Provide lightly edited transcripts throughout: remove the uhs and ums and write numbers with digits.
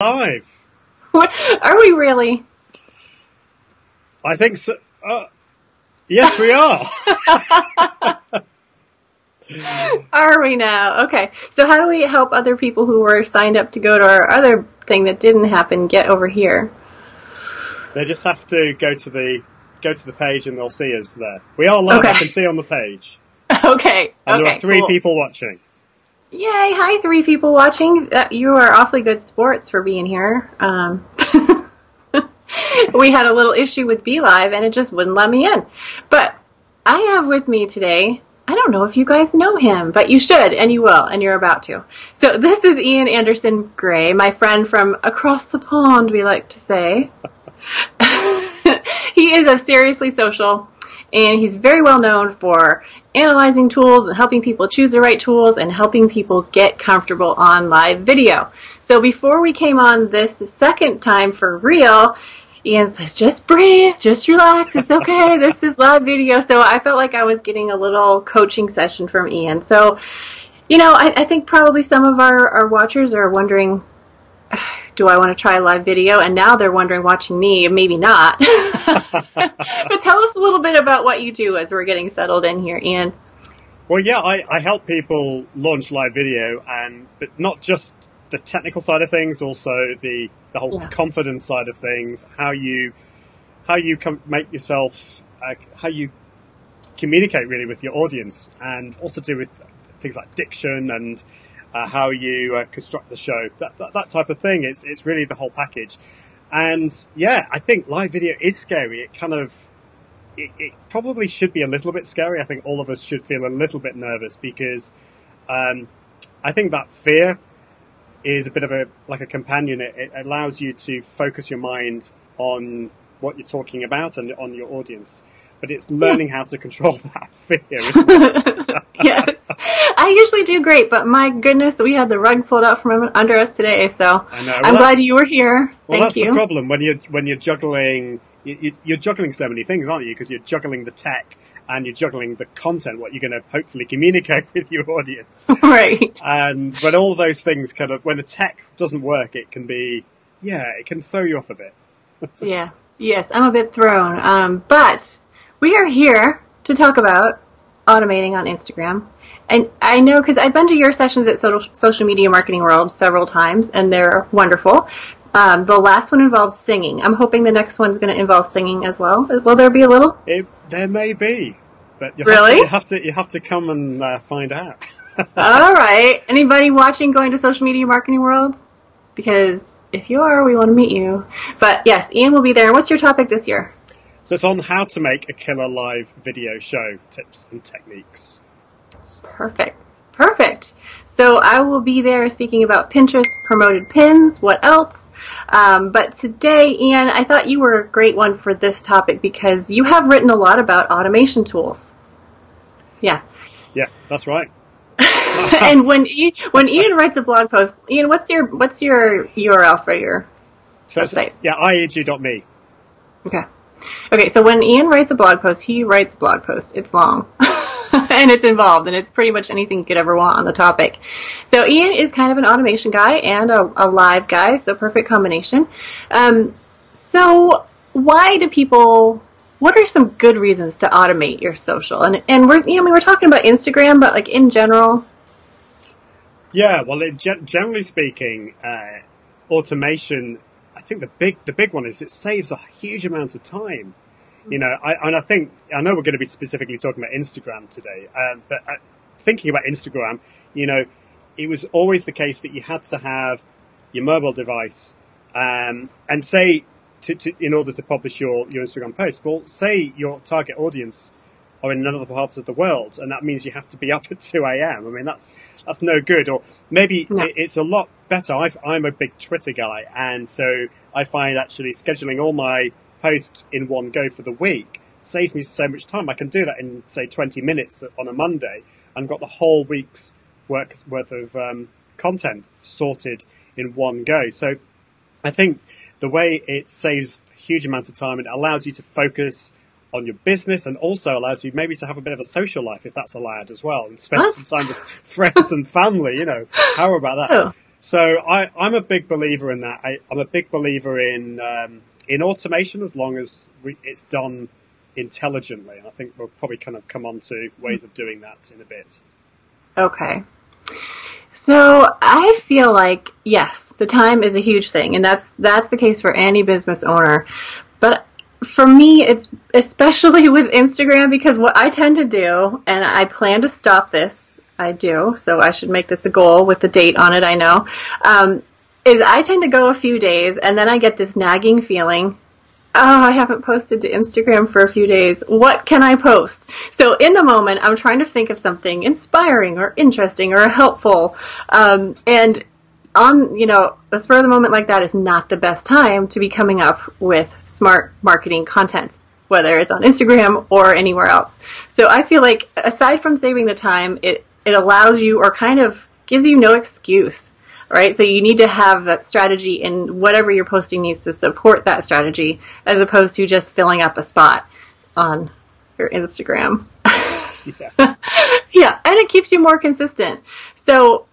Live. What, are we really? I think so. Yes, we are. Are we now? Okay. So how do we help other people who were signed up to go to our other thing that didn't happen get over here? They just have to go to the page and they'll see us there. We are live. Okay. I can see on the page. Okay. And there are three cool. people watching. Yay! Hi, 3 people watching. You are awfully good sports for being here. We had a little issue with BeLive, and it just wouldn't let me in. But I have with me today, I don't know if you guys know him, but you should, and you will, and you're about to. So this is Ian Anderson Gray, my friend from across the pond, we like to say. He is of Seriously Social, and he's very well known for analyzing tools and helping people choose the right tools and helping people get comfortable on live video. So before we came on this second time for real, Ian says, just breathe, just relax, it's okay, this is live video. So I felt like I was getting a little coaching session from Ian. So, I think probably some of our watchers are wondering, do I want to try live video? And now they're wondering, watching me, maybe not. But tell us a little bit about what you do as we're getting settled in here, Ian. Well, yeah, I help people launch live video, but not just the technical side of things, also the whole confidence side of things, how you make yourself, how you communicate really with your audience, and also do with things like diction and how you construct the show, that type of thing. It's really the whole package. And yeah, I think live video is scary. It probably should be a little bit scary. I think all of us should feel a little bit nervous because I think that fear is a bit of a companion. It allows you to focus your mind on what you're talking about and on your audience. But it's learning how to control that fear, isn't it? Yes. I usually do great, but my goodness, we had the rug pulled out from under us today, so I know. I'm glad you were here. Well, Thank you. That's the problem when you're juggling. You're juggling so many things, aren't you? Because you're juggling the tech and you're juggling the content, what you're going to hopefully communicate with your audience. Right. And when all those things when the tech doesn't work, it can throw you off a bit. Yeah. Yes, I'm a bit thrown. But we are here to talk about automating on Instagram. And I know because I've been to your sessions at Social Media Marketing World several times, and they're wonderful. The last one involves singing. I'm hoping the next one's going to involve singing as well. Will there be a little? There may be, but you have to come and find out. All right. Anybody watching going to Social Media Marketing World? Because if you are, we want to meet you. But yes, Ian will be there. What's your topic this year? So it's on how to make a killer live video show, tips and techniques. Perfect. So I will be there speaking about Pinterest promoted pins, what else. But today, Ian, I thought you were a great one for this topic because you have written a lot about automation tools. Yeah. Yeah, that's right. And when Ian writes a blog post, Ian, what's your URL for your website? Yeah, iag.me. Okay, so when Ian writes a blog post, he writes a blog post. It's long. And it's involved, and it's pretty much anything you could ever want on the topic. So Ian is kind of an automation guy and a live guy, so perfect combination. So why do people... What are some good reasons to automate your social? And we're talking about Instagram, but like in general. Yeah, well, generally speaking, automation. I think the big one is it saves a huge amount of time. I know we're going to be specifically talking about Instagram today, but thinking about Instagram, it was always the case that you had to have your mobile device, and say. In order to publish your Instagram post, well, say your target audience are in another part of the world, and that means you have to be up at 2 a.m. I mean, that's no good. Or maybe it's a lot better. I'm a big Twitter guy, and so I find actually scheduling all my posts in one go for the week saves me so much time. I can do that in, say, 20 minutes on a Monday, and got the whole week's worth of content sorted in one go. So I think the way it saves a huge amount of time, it allows you to focus on your business and also allows you maybe to have a bit of a social life if that's allowed as well and spend some time with friends and family, How about that? So I'm a big believer in that. I'm a big believer in automation as long as it's done intelligently. And I think we'll probably kind of come on to ways of doing that in a bit. Okay. So I feel like, yes, the time is a huge thing, and that's the case for any business owner. But for me, it's especially with Instagram, because what I tend to do, and I plan to stop this, I do, so I should make this a goal with the date on it, I know, is I tend to go a few days, and then I get this nagging feeling, oh, I haven't posted to Instagram for a few days. What can I post? So in the moment, I'm trying to think of something inspiring or interesting or helpful. And on, a spur of the moment like that is not the best time to be coming up with smart marketing content, whether it's on Instagram or anywhere else. So I feel like aside from saving the time, it allows you, or kind of gives you no excuse. Right, so you need to have that strategy, and whatever you're posting needs to support that strategy, as opposed to just filling up a spot on your Instagram. Yeah, yeah, and it keeps you more consistent. So,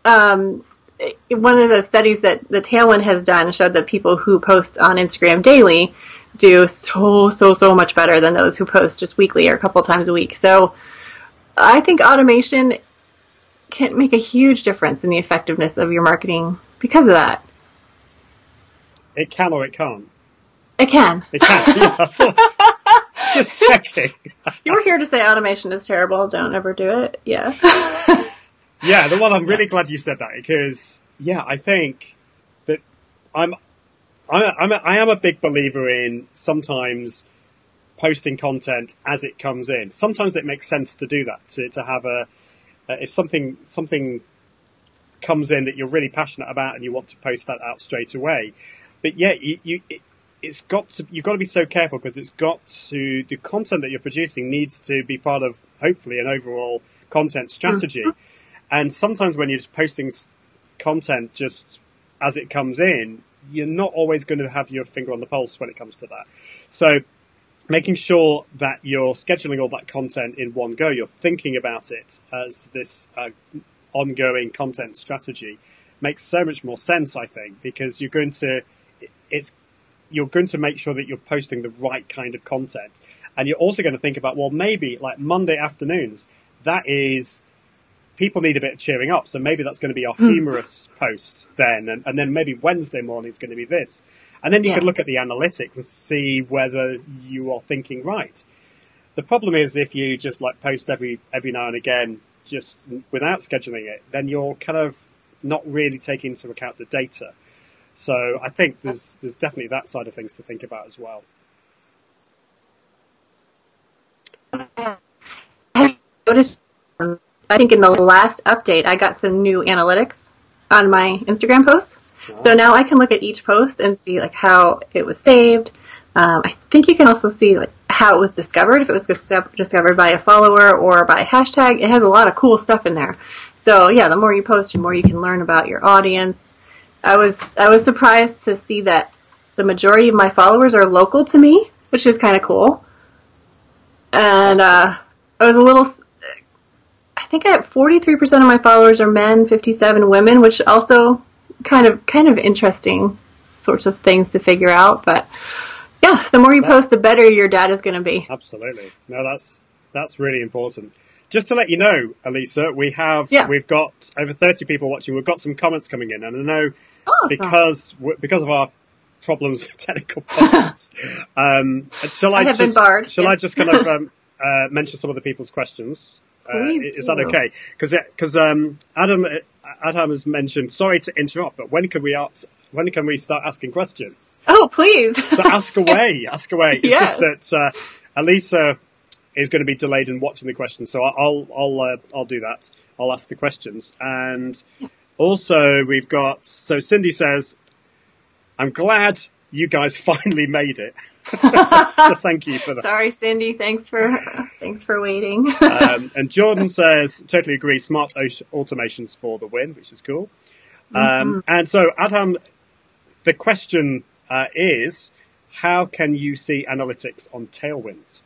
one of the studies that the Tailwind has done showed that people who post on Instagram daily do so much better than those who post just weekly or a couple times a week. So, I think automation can make a huge difference in the effectiveness of your marketing because of that. It can or it can't. It can. It can. Yeah, just checking. You were here to say automation is terrible. Don't ever do it. Yeah. Yeah. Well, I'm really glad you said that, because I think that I am a big believer in sometimes posting content as it comes in. Sometimes it makes sense to do that, to have if something comes in that you're really passionate about and you want to post that out straight away. But yeah, you've got to be so careful, because the content that you're producing needs to be part of, hopefully, an overall content strategy. Mm-hmm. And sometimes when you're just posting content just as it comes in, you're not always going to have your finger on the pulse when it comes to that. So making sure that you're scheduling all that content in one go, you're thinking about it as this ongoing content strategy, makes so much more sense, I think, because you're going to make sure that you're posting the right kind of content. And you're also going to think about, well, maybe like Monday afternoons, people need a bit of cheering up. So maybe that's going to be a humorous post then. And then maybe Wednesday morning is going to be this. And then you can look at the analytics and see whether you are thinking right. The problem is, if you just like post every now and again, just without scheduling it, then you're kind of not really taking into account the data. So I think there's definitely that side of things to think about as well. I noticed, I think in the last update, I got some new analytics on my Instagram posts. So now I can look at each post and see like how it was saved. I think you can also see like how it was discovered, if it was discovered by a follower or by a hashtag. It has a lot of cool stuff in there. So yeah, the more you post, the more you can learn about your audience. I was surprised to see that the majority of my followers are local to me, which is kind of cool. And I was a little. I think I have 43% of my followers are men, 57 women, which also kind of interesting sorts of things to figure out. But yeah, the more you post, the better your data is going to be. Absolutely. No, that's really important. Just to let you know, Elisa, we've got over 30 people watching. We've got some comments coming in, and I know because of our technical problems. Shall I just kind of mention some of the people's questions? Is that okay? Because Adam has mentioned, sorry to interrupt, but when can we start asking questions? Oh, please. So ask away. It's just that Elisa is going to be delayed in watching the questions, so I'll do that. I'll ask the questions. And also so Cindy says, I'm glad you guys finally made it. So thank you for that. Sorry, Cindy. Thanks for waiting. And Jordan says, totally agree. Smart automations for the win, which is cool. And so, Adam, the question is, how can you see analytics on Tailwind?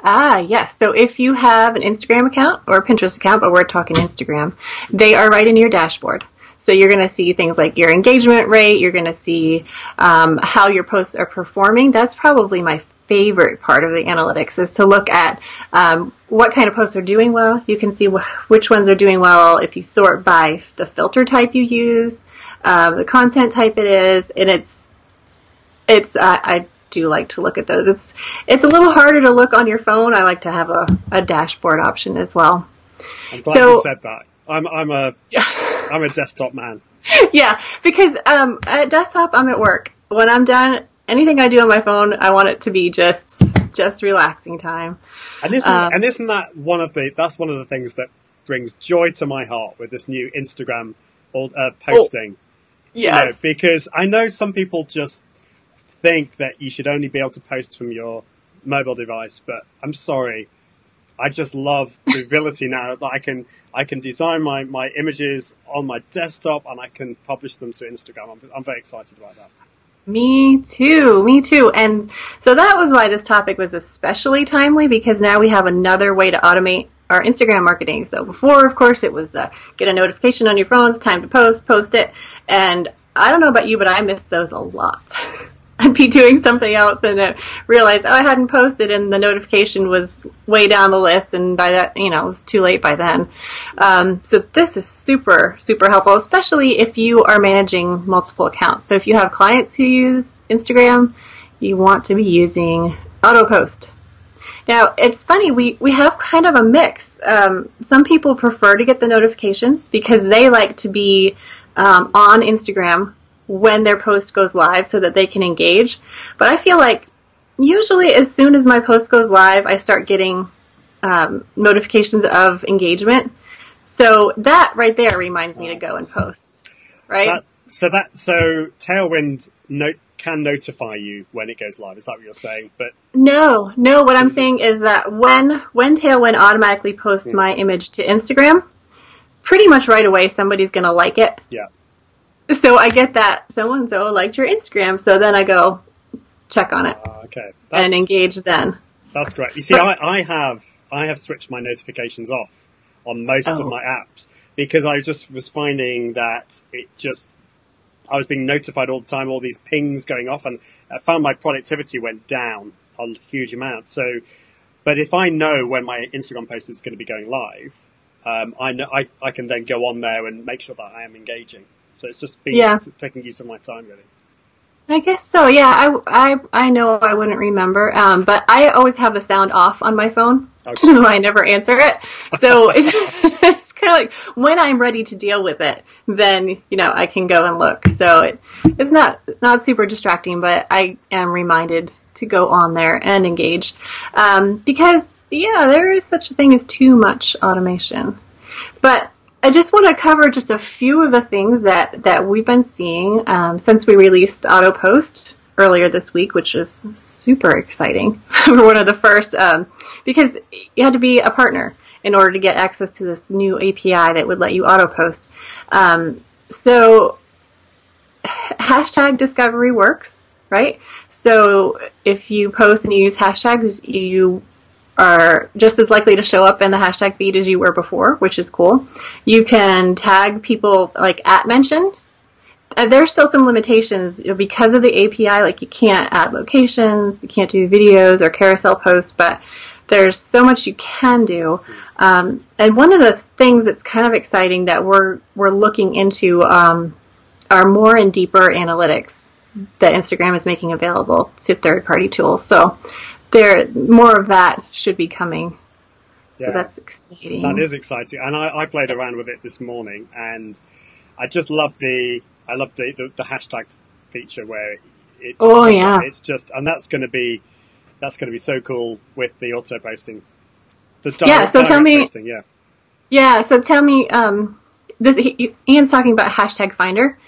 Yes. So if you have an Instagram account or a Pinterest account, but we're talking Instagram, they are right in your dashboard. So you're going to see things like your engagement rate. You're going to see how your posts are performing. That's probably my favorite part of the analytics, is to look at what kind of posts are doing well. You can see which ones are doing well if you sort by the filter type you use, the content type it is, and I do like to look at those. It's a little harder to look on your phone. I like to have a dashboard option as well. I'm glad you said that. I'm a desktop man. Yeah, because at desktop I'm at work. When I'm done, anything I do on my phone, I want it to be just relaxing time. And isn't that one of the things that brings joy to my heart with this new Instagram posting? Yes. Because I know some people just think that you should only be able to post from your mobile device, but I'm sorry, I just love the ability now that I can design my images on my desktop and I can publish them to Instagram. I'm very excited about that. Me too. And so that was why this topic was especially timely, because now we have another way to automate our Instagram marketing. So before, of course, it was get a notification on your phone, it's time to post it. And I don't know about you, but I miss those a lot. I'd be doing something else and realize, I hadn't posted, and the notification was way down the list, and by that, it was too late by then. So this is super, super helpful, especially if you are managing multiple accounts. So if you have clients who use Instagram, you want to be using AutoPost. Now, it's funny, we have kind of a mix. Some people prefer to get the notifications because they like to be on Instagram when their post goes live so that they can engage. But I feel like usually as soon as my post goes live, I start getting notifications of engagement. So that right there reminds me to go and post, right? So Tailwind can notify you when it goes live. Is that what you're saying? But no. What I'm saying is that when Tailwind automatically posts my image to Instagram, pretty much right away somebody's going to like it. Yeah. So I get that so-and-so liked your Instagram, so then I go check on it and engage then. That's great. You see, I have switched my notifications off on most of my apps because I just was finding that I was being notified all the time, all these pings going off, and I found my productivity went down a huge amount. So, but if I know when my Instagram post is going to be going live, I can then go on there and make sure that I am engaging. So it's just taking use of my time, really. I guess so. Yeah, I know I wouldn't remember, but I always have the sound off on my phone, which is why I never answer it. So it's kind of like when I'm ready to deal with it, then I can go and look. So it's not super distracting, but I am reminded to go on there and engage because there is such a thing as too much automation. But I just want to cover just a few of the things that we've been seeing since we released AutoPost earlier this week, which is super exciting. We're one of the first because you had to be a partner in order to get access to this new API that would let you AutoPost. So hashtag discovery works, right? So if you post and you use hashtags, you are just as likely to show up in the hashtag feed as you were before, which is cool. You can tag people like @mention. There's still some limitations because of the API, like you can't add locations, you can't do videos or carousel posts, but there's so much you can do. And one of the things that's kind of exciting that we're looking into are more and deeper analytics that Instagram is making available to third-party tools. So more of that should be coming. Yeah. So that's exciting. That is exciting. And I played around with it this morning, and I just love the hashtag feature where it's just, and that's going to be so cool with the auto posting. So tell me, posting, so tell me, Ian's talking about hashtag finder.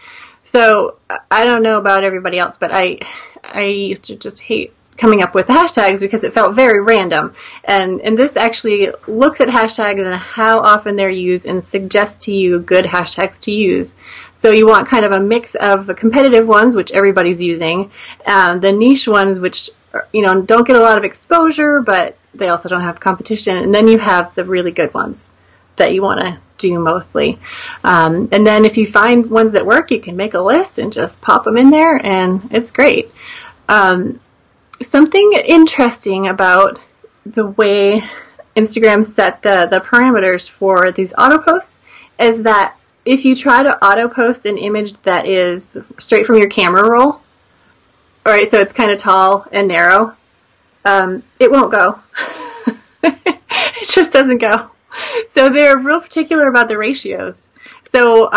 So I don't know about everybody else, but I used to just hate coming up with the hashtags because it felt very random. And this actually looks at hashtags and how often they're used and suggests to you good hashtags to use. So you want kind of a mix of the competitive ones, which everybody's using, and the niche ones, which don't get a lot of exposure, but they also don't have competition. And then you have the really good ones that you want to do mostly. And then if you find ones that work, you can make a list and just pop them in there, and it's great. Something interesting about the way Instagram set the parameters for these auto posts is that if you try to auto post an image that is straight from your camera roll, all right, so it's kind of tall and narrow, it won't go. It just doesn't go. So they're real particular about the ratios. So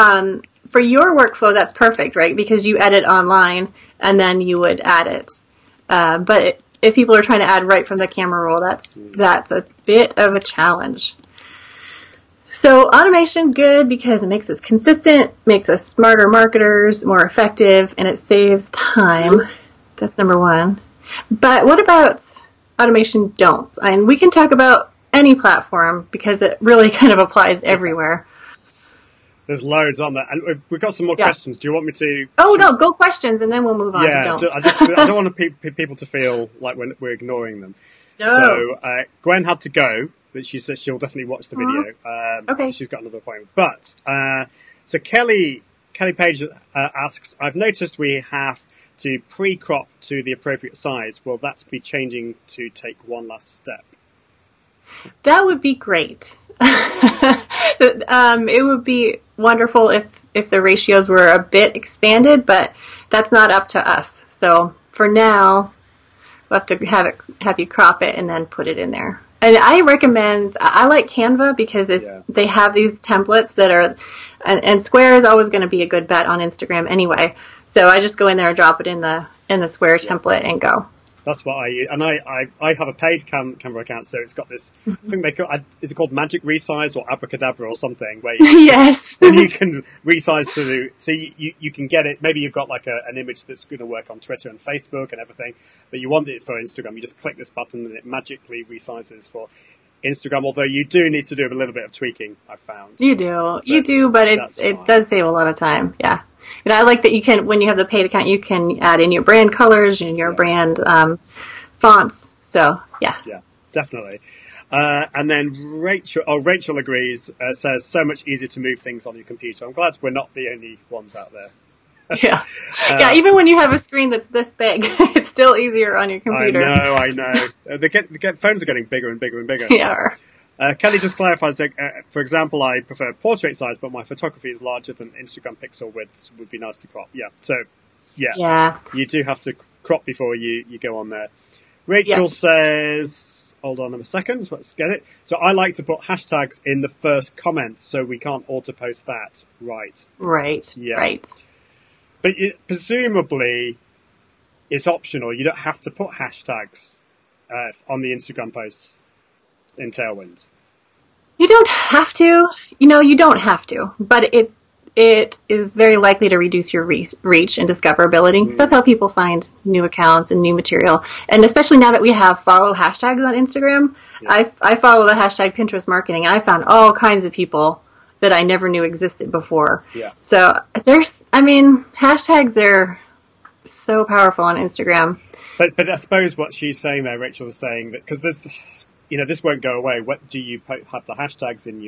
for your workflow, that's perfect, right? Because you edit online and then you would add it. But if people are trying to add right from the camera roll, that's a bit of a challenge. So automation, good, because it makes us consistent, makes us smarter marketers, more effective, and it saves time. That's number one. But what about automation don'ts? And we can talk about any platform because it really kind of applies everywhere. There's loads on that. And we've got some more questions. Do you want me to... Oh, no, go questions and then we'll move on to don'ts. I don't want people to feel like we're ignoring them. No. So Gwen had to go, but she said she'll definitely watch the video. Okay. She's got another appointment. But, so Kelly Page asks, I've noticed we have to pre-crop to the appropriate size. Will that be changing to take one last step? That would be great. It would be wonderful if the ratios were a bit expanded, but that's not up to us. So for now, we'll have to have you crop it and then put it in there. And I like Canva because they have these templates that are, and Square is always going to be a good bet on Instagram anyway. So I just go in there and drop it in the Square template and go. That's what I use. And I have a paid Canva account, so it's got this, I think they call, is it called Magic Resize or Abracadabra or something? Where yes. Then you can resize so you can get it, maybe you've got like an image that's going to work on Twitter and Facebook and everything, but you want it for Instagram, you just click this button and it magically resizes for Instagram, although you do need to do a little bit of tweaking, I've found. You do, but it does save a lot of time, yeah. And I like that you can, when you have the paid account, you can add in your brand colors and your brand fonts. So, yeah. Yeah, definitely. And then Rachel agrees, says, so much easier to move things on your computer. I'm glad we're not the only ones out there. Yeah. Even when you have a screen that's this big, it's still easier on your computer. I know. Phones are getting bigger and bigger and bigger. Yeah. Kelly just clarifies that, for example, I prefer portrait size, but my photography is larger than Instagram pixel width. Would be nice to crop. Yeah. So, yeah. You do have to crop before you go on there. Rachel says, hold on a second, let's get it. So I like to put hashtags in the first comment, so we can't auto-post that. Right. Yeah. Right. But presumably, it's optional. You don't have to put hashtags on the Instagram posts in Tailwind. You don't have to. You don't have to. But it is very likely to reduce your reach and discoverability. So that's how people find new accounts and new material. And especially now that we have follow hashtags on Instagram, I follow the hashtag Pinterest marketing, and I found all kinds of people that I never knew existed before. Yeah. So hashtags are so powerful on Instagram. But I suppose what she's saying there, Rachel, is saying that because there's, this won't go away. What do you have the hashtags in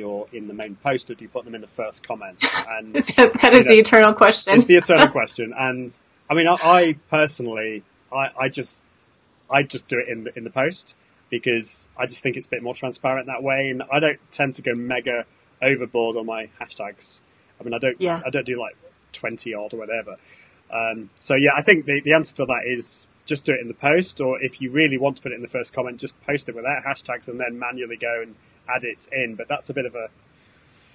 the main post, or do you put them in the first comment? And that is the eternal question. It's the eternal question. And I mean, I personally, I just do it in the post because I just think it's a bit more transparent that way, and I don't tend to go mega overboard on my hashtags. I mean, I don't do like 20 odd or whatever. So yeah, I think the answer to that is just do it in the post, or if you really want to put it in the first comment, just post it without hashtags and then manually go and add it in. But that's a bit of a...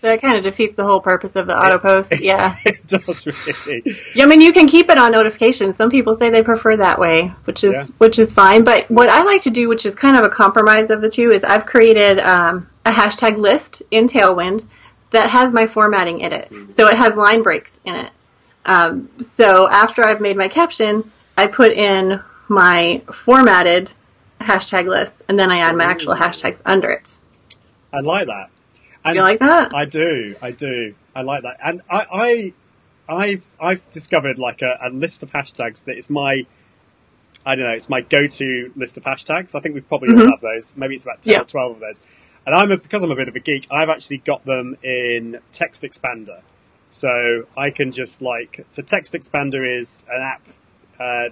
That kind of defeats the whole purpose of the auto post, yeah. It does really. I mean, you can keep it on notifications. Some people say they prefer that way, which is fine. But what I like to do, which is kind of a compromise of the two, is I've created a hashtag list in Tailwind that has my formatting in it. So it has line breaks in it. So after I've made my caption, I put in my formatted hashtag list, and then I add my actual hashtags under it. I like that. And you like that? I do. I like that. And I've discovered like a list of hashtags that is it's my go-to list of hashtags. I think we probably all have those. Maybe it's about 10 or 12 of those. And because I'm a bit of a geek, I've actually got them in Text Expander. So I can just Text Expander is an app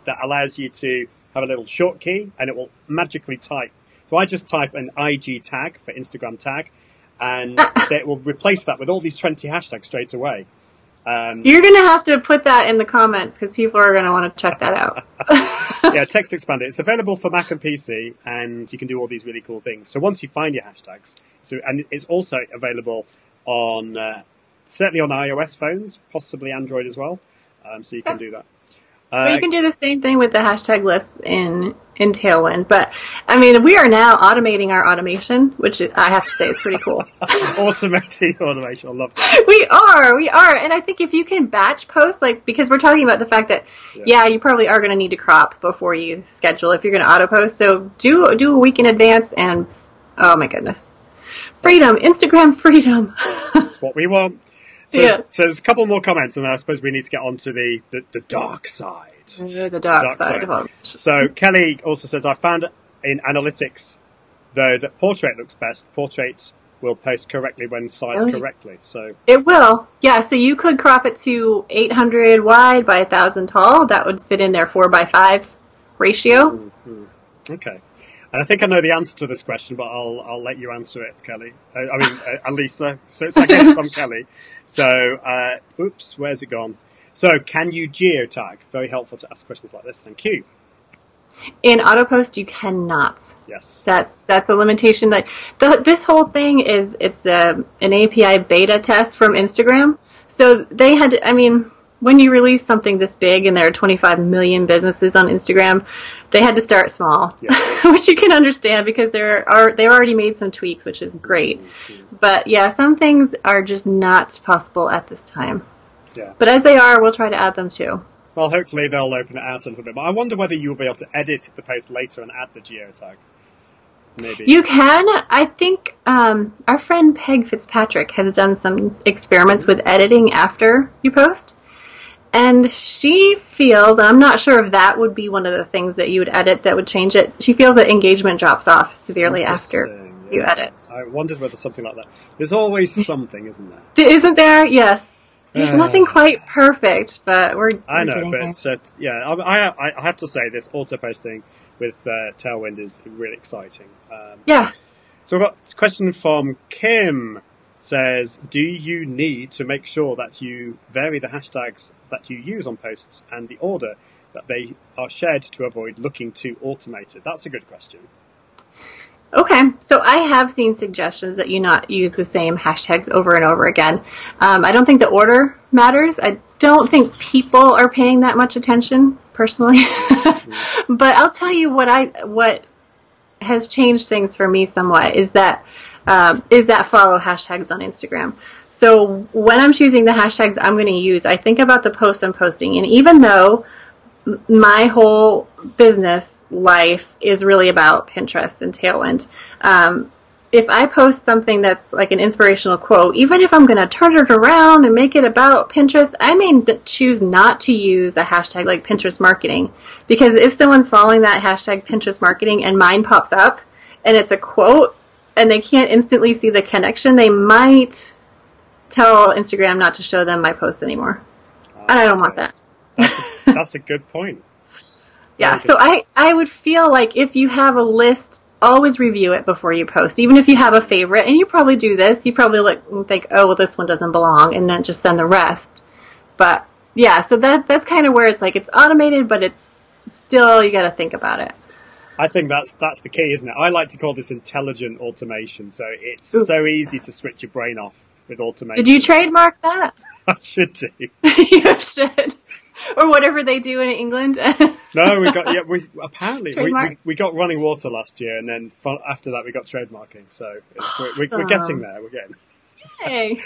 that allows you to have a little short key and it will magically type. So I just type an IG tag for Instagram tag and it will replace that with all these 20 hashtags straight away. You're going to have to put that in the comments because people are going to want to check that out. Yeah, Text Expander. It's available for Mac and PC, and you can do all these really cool things. So once you find your hashtags, and it's also available on certainly on iOS phones, possibly Android as well. So you can do that. You can do the same thing with the hashtag lists in Tailwind. But, I mean, we are now automating our automation, which I have to say is pretty cool. Automating automation. I love that. We are. And I think if you can batch post, because we're talking about the fact that, you probably are going to need to crop before you schedule if you're going to auto post. So do a week in advance and, oh my goodness. Freedom. Instagram freedom. That's what we want. So there's a couple more comments, and then I suppose we need to get on to the dark side. The dark side of automation. So Kelly also says, I found in analytics, though, that portrait looks best. Portrait will post correctly when sized correctly. So it will. Yeah, so you could crop it to 800 wide by 1,000 tall. That would fit in their 4:5 ratio. Mm-hmm. Okay. And I think I know the answer to this question, but I'll let you answer it, Kelly. Alisa. So it's again from Kelly. So, where's it gone? So, can you geotag? Very helpful to ask questions like this. Thank you. In AutoPost, you cannot. Yes. That's a limitation. This whole thing it's an API beta test from Instagram. So they had to, when you release something this big and there are 25 million businesses on Instagram, they had to start small, which you can understand because they've already made some tweaks, which is great. Mm-hmm. But some things are just not possible at this time. Yeah. But as they are, we'll try to add them too. Well, hopefully they'll open it out a little bit. But I wonder whether you'll be able to edit the post later and add the geotag. Maybe. You can. I think our friend Peg Fitzpatrick has done some experiments with editing after you post. And she feels, and I'm not sure if that would be one of the things that you would edit that would change it. She feels that engagement drops off severely after you edit. I wondered whether something like that. There's always something, isn't there? Isn't there? Yes. There's nothing quite perfect, but we're I know, getting but there. I have to say this auto posting with Tailwind is really exciting. So we've got a question from Kim. Says, do you need to make sure that you vary the hashtags that you use on posts and the order that they are shared to avoid looking too automated? That's a good question. Okay, so I have seen suggestions that you not use the same hashtags over and over again. I don't think the order matters. I don't think people are paying that much attention, personally. But I'll tell you what has changed things for me somewhat is that follow hashtags on Instagram. So when I'm choosing the hashtags I'm going to use, I think about the post I'm posting. And even though my whole business life is really about Pinterest and Tailwind, if I post something that's like an inspirational quote, even if I'm going to turn it around and make it about Pinterest, I may choose not to use a hashtag like Pinterest marketing. Because if someone's following that hashtag Pinterest marketing and mine pops up and it's a quote, and they can't instantly see the connection, they might tell Instagram not to show them my posts anymore. And I don't want that. That's a good point. So I would feel like if you have a list, always review it before you post. Even if you have a favorite, and you probably do this, you probably think, oh, well, this one doesn't belong, and then just send the rest. But, so that's kind of where it's like, it's automated, but it's still, you got to think about it. I think that's the key, isn't it? I like to call this intelligent automation. So it's so easy to switch your brain off with automation. Did you trademark that? I should do. You should. Or whatever they do in England. No, we got running water last year, and then after that we got trademarking. So we're getting there. We're getting. Yay!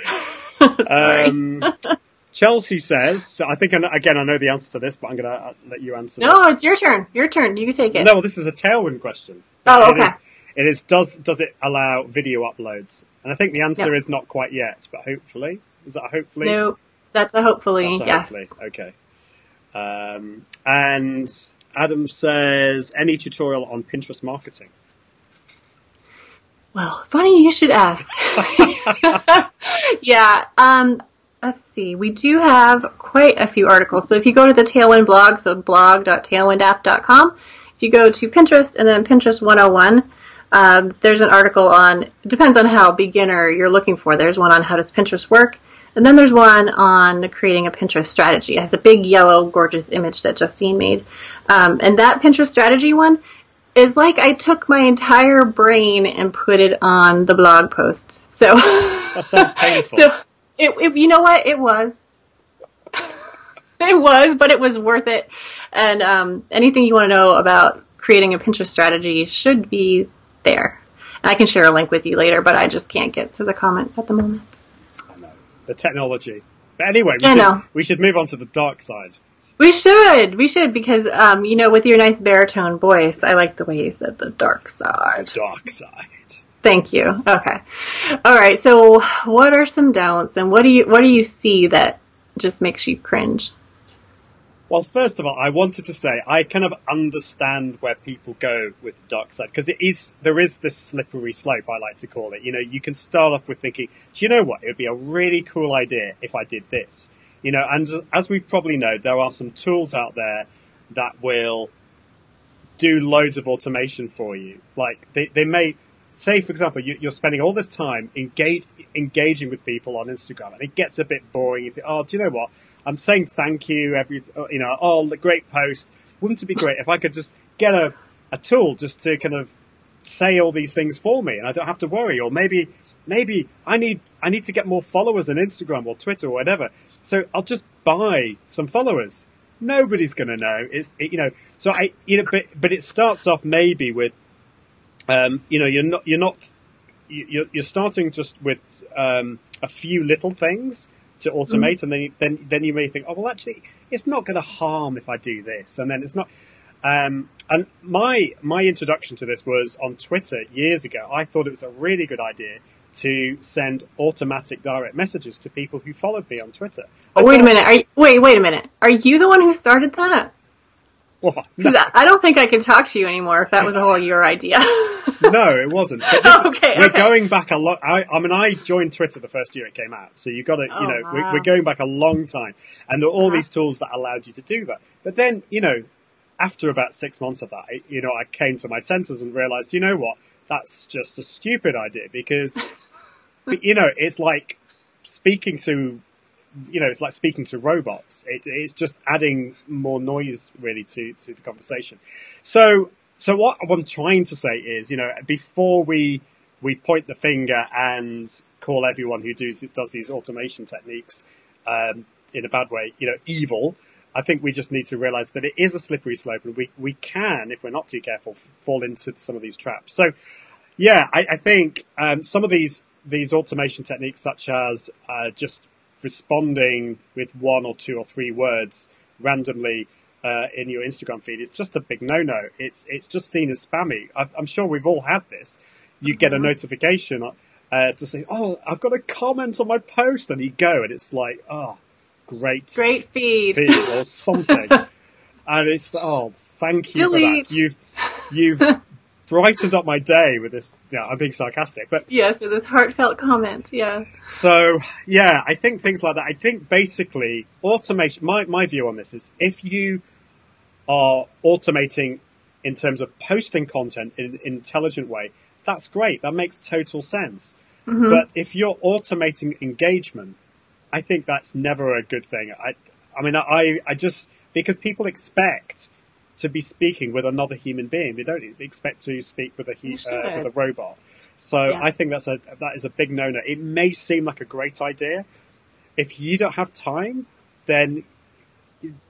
Chelsea says, so I think, again, I know the answer to this, but I'm going to let you answer this. No, it's your turn. Your turn. You can take it. No, well, this is a Tailwind question. Oh, okay. It is, does it allow video uploads? And I think the answer is not quite yet, but hopefully. Is that a hopefully? No, that's a hopefully, yes. Hopefully. Okay. And Adam says, any tutorial on Pinterest marketing? Well, funny you should ask. Yeah. Let's see. We do have quite a few articles. So if you go to the Tailwind blog, so blog.tailwindapp.com, if you go to Pinterest and then Pinterest 101, there's an article on, it depends on how beginner you're looking for. There's one on how does Pinterest work. And then there's one on creating a Pinterest strategy. It has a big yellow, gorgeous image that Justine made. And that Pinterest strategy one is like I took my entire brain and put it on the blog post. So that sounds painful. So you know what? It was. It was, but it was worth it. And anything you want to know about creating a Pinterest strategy should be there. And I can share a link with you later, but I just can't get to the comments at the moment. I know. The technology. But anyway, we should move on to the dark side. We should, because, with your nice baritone voice, I like the way you said the dark side. Dark side. Thank you. Okay. All right. So what are some don'ts, and what do you see that just makes you cringe? Well, first of all, I wanted to say I kind of understand where people go with the dark side, because there is this slippery slope, I like to call it. You can start off with thinking, do you know what? It would be a really cool idea if I did this. And as we probably know, there are some tools out there that will do loads of automation for you. Like they may say, for example, you're spending all this time engaging with people on Instagram, and it gets a bit boring. You think, oh, do you know what? I'm saying thank you the great post. Wouldn't it be great if I could just get a tool just to kind of say all these things for me, and I don't have to worry? Or maybe I need to get more followers on Instagram or Twitter or whatever. So I'll just buy some followers. Nobody's going to know. But it starts off maybe with, you're starting just with a few little things to automate, and then you may think, oh well, actually, it's not going to harm if I do this, and then it's not. And my introduction to this was on Twitter years ago. I thought it was a really good idea to send automatic direct messages to people who followed me on Twitter. Wait a minute. Wait a minute. Are you the one who started that? What? Because I don't think I could talk to you anymore if that was all your idea. No, it wasn't. We're going back a lot. I joined Twitter the first year it came out, so you've got to, wow. we're going back a long time, and there are all these tools that allowed you to do that. But then, after about 6 months of that, I came to my senses and realized, you know what? That's just a stupid idea, because, it's like speaking to, robots. It's just adding more noise really to the conversation. So what I'm trying to say is, before we point the finger and call everyone who does these automation techniques, in a bad way, evil, I think we just need to realize that it is a slippery slope, and we can, if we're not too careful, fall into some of these traps. So, yeah, I think some of these automation techniques, such as just responding with 1 or 2 or 3 words randomly in your Instagram feed, is just a big no-no. It's just seen as spammy. I'm sure we've all had this. You get a notification to say, oh, I've got a comment on my post, and you go, and it's like, oh, great feed or something. And it's, oh, thank you Delete. For that. You've brightened up my day with this. Yeah, I'm being sarcastic, but yes, with this heartfelt comment. Yeah. So yeah, I think things like that. I think basically automation. My view on this is, if you are automating in terms of posting content in an intelligent way, that's great. That makes total sense. Mm-hmm. But if you're automating engagement, I think that's never a good thing. I just, because people expect to be speaking with another human being. They don't expect to speak with a robot. So yeah. I think that is a big no-no. It may seem like a great idea. If you don't have time, then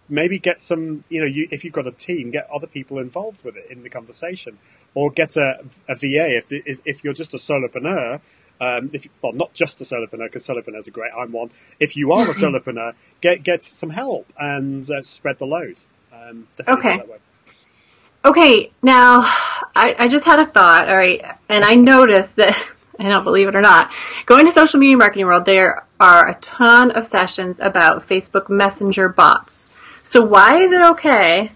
maybe get some, if you've got a team, get other people involved with it in the conversation, or get a VA if you're just a solopreneur. Not just a solopreneur, because solopreneurs are great. I'm one. If you are a solopreneur, get some help and spread the load. Okay. Okay. Now, I just had a thought. All right, and I noticed that, I don't believe it or not, going to Social Media Marketing World, there are a ton of sessions about Facebook Messenger bots. So why is it okay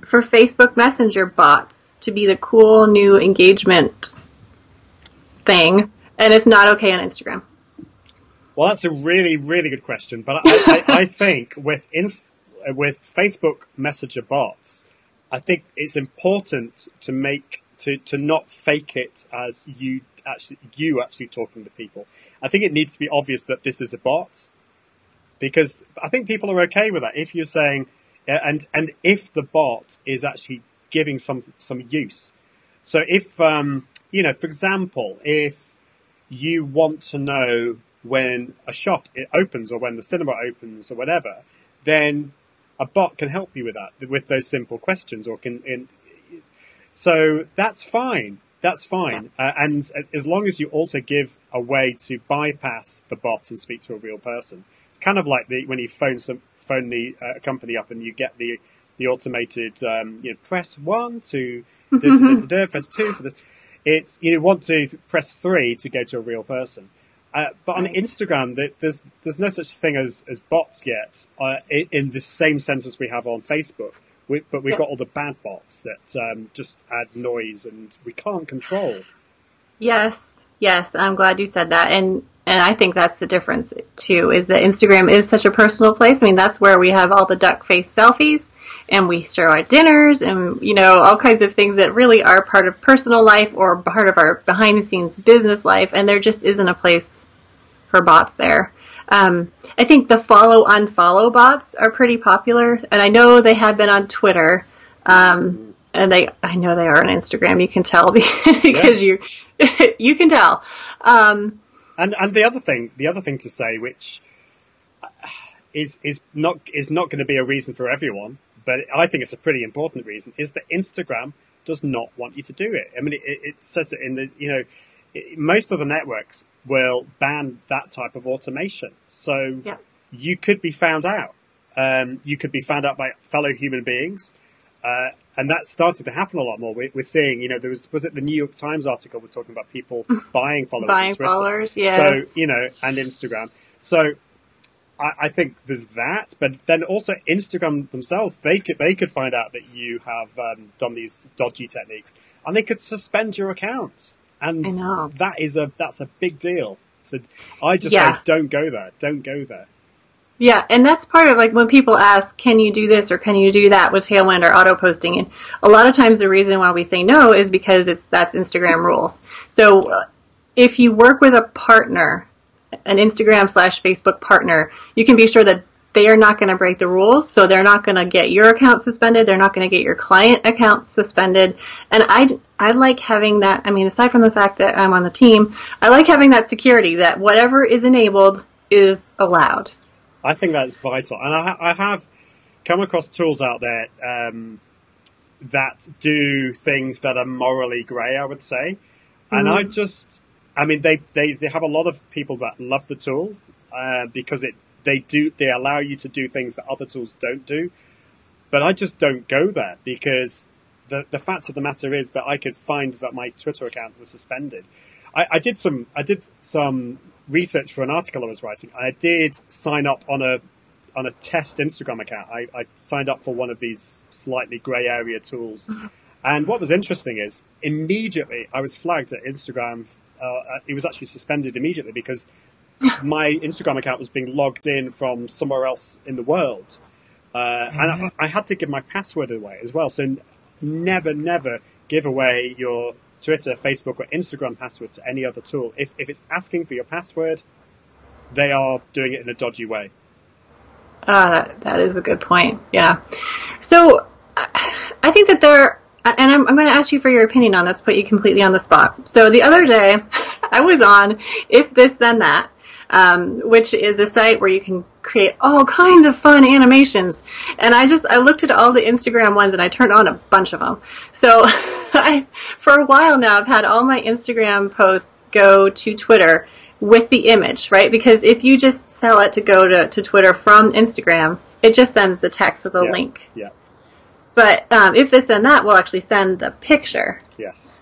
for Facebook Messenger bots to be the cool new engagement thing, and it's not okay on Instagram? Well, that's a really, really good question. But I think with Facebook Messenger bots, I think it's important to not fake it as you actually talking with people. I think it needs to be obvious that this is a bot, because I think people are okay with that. If you're saying, and if the bot is actually giving some use. So if, for example, if you want to know when a shop opens or when the cinema opens or whatever, then a bot can help you with that, with those simple questions, or so that's fine. That's fine. And as long as you also give a way to bypass the bot and speak to a real person. It's kind of like when you phone the company up and you get the automated, press 1 to press 2 for this. It's, you want to press 3 to go to a real person. But on Instagram, there's no such thing as bots yet, in the same sense as we have on Facebook. But we've got all the bad bots that just add noise and we can't control. Yes, I'm glad you said that. And I think that's the difference, too, is that Instagram is such a personal place. I mean, that's where we have all the duck face selfies, and we share our dinners, and, all kinds of things that really are part of personal life or part of our behind-the-scenes business life, and there just isn't a place for bots there. I think the follow-unfollow bots are pretty popular, and I know they have been on Twitter, and I know they are on Instagram. You can tell because you can tell. And the other thing to say, which is not going to be a reason for everyone, but I think it's a pretty important reason, is that Instagram does not want you to do it. I mean, it says it in the most of the networks will ban that type of automation. So you could be found out. You could be found out by fellow human beings. And that's starting to happen a lot more. We're seeing, was it the New York Times article was talking about people buying followers on Twitter. Followers, yes. So, and Instagram. So I think there's that, but then also Instagram themselves, they could find out that you have done these dodgy techniques, and they could suspend your account. And that's a big deal. So I just say, don't go there. Don't go there. Yeah, and that's part of, like, when people ask, can you do this or can you do that with Tailwind or auto posting? And a lot of times the reason why we say no is because that's Instagram rules. So if you work with a partner, an Instagram/Facebook partner, you can be sure that they are not going to break the rules. So they're not going to get your account suspended. They're not going to get your client account suspended. And I like having that. I mean, aside from the fact that I'm on the team, I like having that security that whatever is enabled is allowed. I think that's vital. And I have come across tools out there that do things that are morally grey, I would say. And they have a lot of people that love the tool because they allow you to do things that other tools don't do. But I just don't go there because the fact of the matter is that I could find that my Twitter account was suspended. I did some research for an article I was writing. I did sign up on a test Instagram account. I signed up for one of these slightly grey area tools. And what was interesting is immediately I was flagged at Instagram. It was actually suspended immediately because my Instagram account was being logged in from somewhere else in the world. And I had to give my password away as well. So never give away your Twitter, Facebook, or Instagram password to any other tool. If it's asking for your password, they are doing it in a dodgy way. That is a good point. Yeah. So I think that and I'm going to ask you for your opinion on this, put you completely on the spot. So the other day, I was on If This Then That, which is a site where you can create all kinds of fun animations. And I looked at all the Instagram ones and I turned on a bunch of them. So for a while now, I've had all my Instagram posts go to Twitter with the image, right? Because if you just sell it to go to Twitter from Instagram, it just sends the text with a link. Yeah. But If This Then That will actually send the picture. Yes.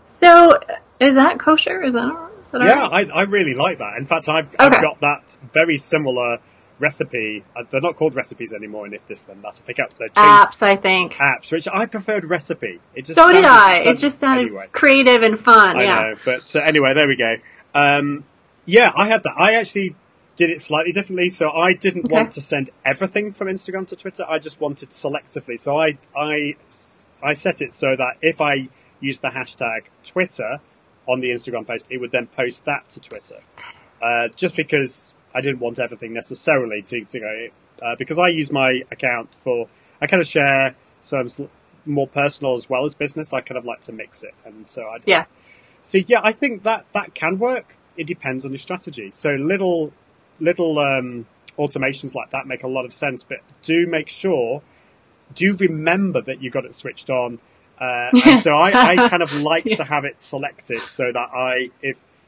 So is that kosher? Is that all right? Yeah, I really like that. In fact, I've got that very similar recipe. They're not called recipes anymore in If This Then That. I pick up the apps, I think. Apps, which I preferred recipe. It just so did I. It just sounded creative and fun. I know, but anyway, there we go. Yeah, I had that. I actually did it slightly differently. So I didn't want to send everything from Instagram to Twitter. I just wanted selectively. So I set it so that if I used the hashtag Twitter on the Instagram post, it would then post that to Twitter. Just because I didn't want everything necessarily to go, because I use my account I kind of share some more personal as well as business. I kind of like to mix it. And so I think that can work. It depends on your strategy. So little automations like that make a lot of sense, but do remember that you got it switched on. And so I kind of like to have it selected so that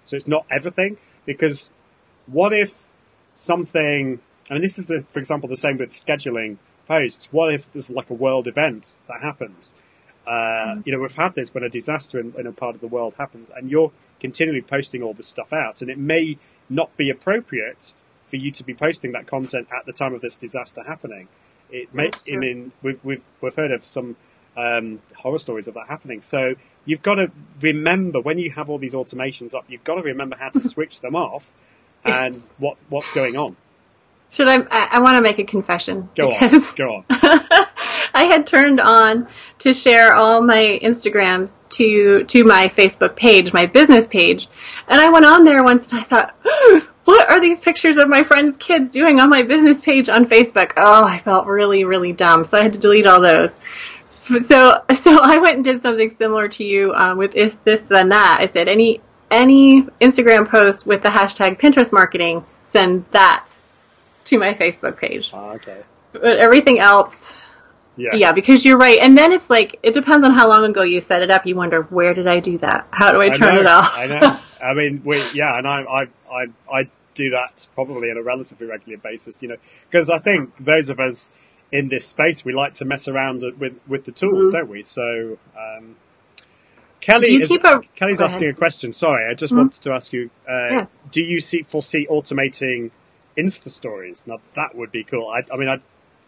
so it's not everything, because what if something, and this is for example, the same with scheduling posts. What if there's like a world event that happens? We've had this when a disaster in a part of the world happens, and you're continually posting all this stuff out, and it may not be appropriate for you to be posting that content at the time of this disaster happening. We've heard of some horror stories of that happening. So you've got to remember, when you have all these automations up, you've got to remember how to switch them off and what's going on. Should I want to make a confession. Go on. I had turned on to share all my Instagrams to my Facebook page, my business page. And I went on there once and I thought, what are these pictures of my friends' kids doing on my business page on Facebook? Oh, I felt really, really dumb. So I had to delete all those. So I went and did something similar to you with If This Then That. I said, any Instagram post with the hashtag Pinterest marketing, send that to my Facebook page. Okay. But everything else, yeah, because you're right. And then it's like, it depends on how long ago you set it up. You wonder, where did I do that? How do I turn it off? I know. I mean, and I do that probably on a relatively regular basis, because I think those of us in this space, we like to mess around with the tools, don't we? So, Kelly's asking a question. Sorry, I just wanted to ask you, do you foresee automating Insta stories? Now, that would be cool.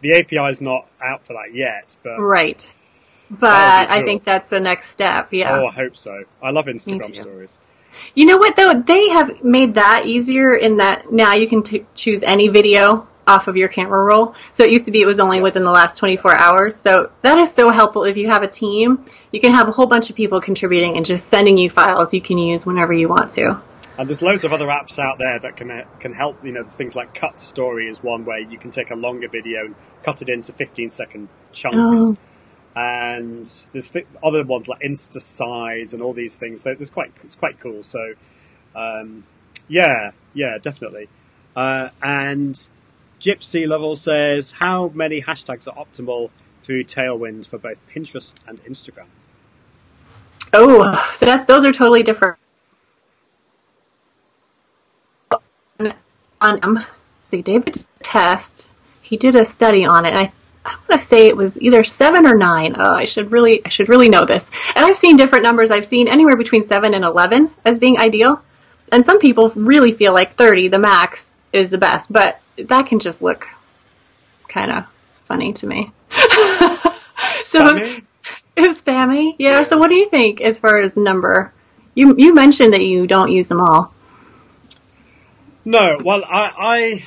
The API is not out for that yet, but right. But cool. I think that's the next step. Yeah. Oh, I hope so. I love Instagram stories. You know what though? They have made that easier in that now you can choose any video off of your camera roll. So it used to be it was only within the last 24 hours. So that is so helpful. If you have a team, you can have a whole bunch of people contributing and just sending you files you can use whenever you want to. And there's loads of other apps out there that can help. There's things like Cut Story is one where you can take a longer video and cut it into 15-second chunks. Oh. And there's other ones like Insta Size and all these things. It's quite cool. So, definitely. And Gypsy Level says, how many hashtags are optimal through Tailwind for both Pinterest and Instagram? Oh, those are totally different. David Test, he did a study on it, and I want to say it was either 7 or 9. Oh, I should really know this. And I've seen different numbers. I've seen anywhere between 7 and 11 as being ideal. And some people really feel like 30, the max, is the best. But that can just look kind of funny to me. Spammy? It's spammy? Yeah. So what do you think as far as number? You mentioned that you don't use them all. No, well, I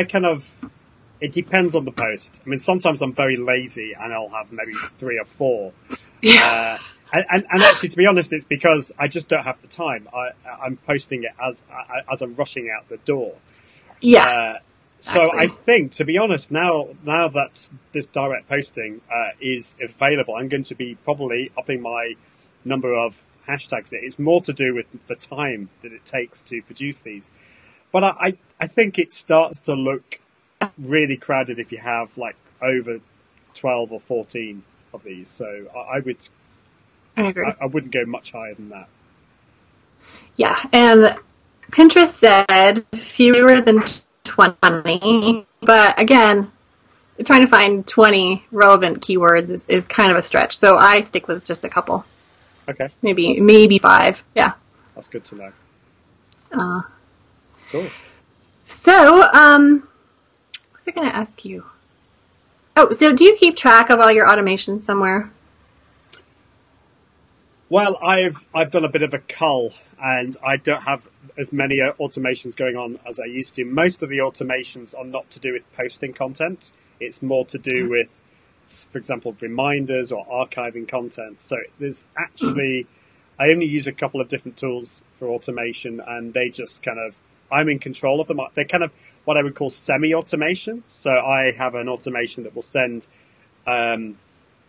kind of, it depends on the post. I mean, sometimes I'm very lazy and I'll have maybe 3 or 4. Yeah. And actually, to be honest, it's because I just don't have the time. I'm posting it as I'm rushing out the door. Yeah. So exactly. I think, to be honest, now that this direct posting is available, I'm going to be probably upping my number of hashtags. It's more to do with the time that it takes to produce these. But I think it starts to look really crowded if you have like over 12 or 14 of these. So I agree. I wouldn't go much higher than that. Yeah, and Pinterest said fewer than 20, but again, trying to find 20 relevant keywords is kind of a stretch. So I stick with just a couple. Okay. Maybe 5. Yeah. That's good to know. Cool. So, was I going to ask you? Oh, so do you keep track of all your automation somewhere? Well, I've done a bit of a cull, and I don't have as many automations going on as I used to. Most of the automations are not to do with posting content. It's more to do with, for example, reminders or archiving content. So there's actually, I only use a couple of different tools for automation, and they just kind of, I'm in control of them. They're kind of what I would call semi-automation. So I have an automation that will send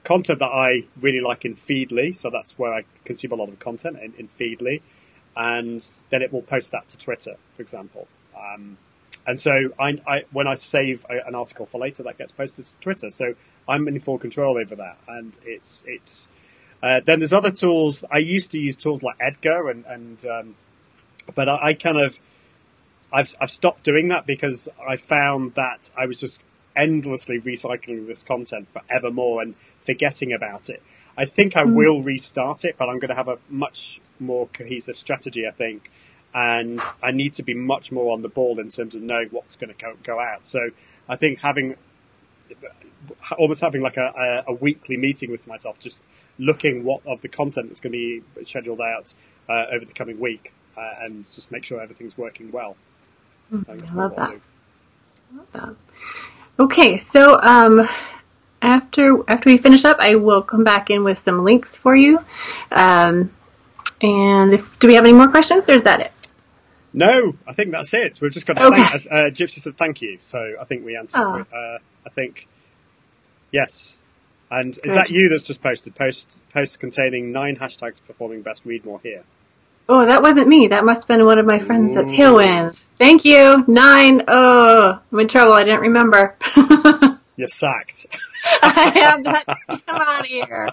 content that I really like in Feedly. So that's where I consume a lot of content in Feedly. And then it will post that to Twitter, for example. And so when I save an article for later, that gets posted to Twitter. So I'm in full control over that. And then there's other tools. I used to use tools like Edgar, but I kind of, I've stopped doing that because I found that I was just endlessly recycling this content forevermore and forgetting about it. I think I will restart it, but I'm going to have a much more cohesive strategy, I think. And I need to be much more on the ball in terms of knowing what's going to go out. So I think almost having like a weekly meeting with myself, just looking what of the content that's going to be scheduled out over the coming week, and just make sure everything's working well. I love that. Okay, so after we finish up, I will come back in with some links for you. And do we have any more questions, or is that it? No, I think that's it. We've just got to thank. Gypsy said thank you, so I think we answered. I think yes. And is that you that's just posted posts containing 9 hashtags performing best? Read more here. Oh, that wasn't me. That must have been one of my friends at Tailwind. Thank you. 9. Oh, I'm in trouble. I didn't remember. You're sacked. I am not. Come out of here.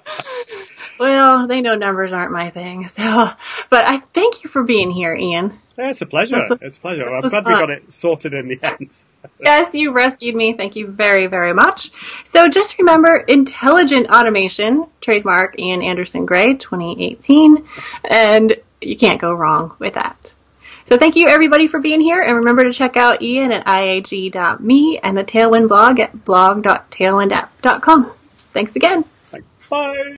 Well, they know numbers aren't my thing. So, but I thank you for being here, Ian. Yeah, it's a pleasure. It's a pleasure. I'm glad we got it sorted in the end. Yes, you rescued me. Thank you very, very much. So just remember, Intelligent Automation, trademark Ian Anderson Gray, 2018. And you can't go wrong with that. So thank you, everybody, for being here. And remember to check out Ian at iag.me and the Tailwind blog at blog.tailwindapp.com. Thanks again. Thanks. Bye.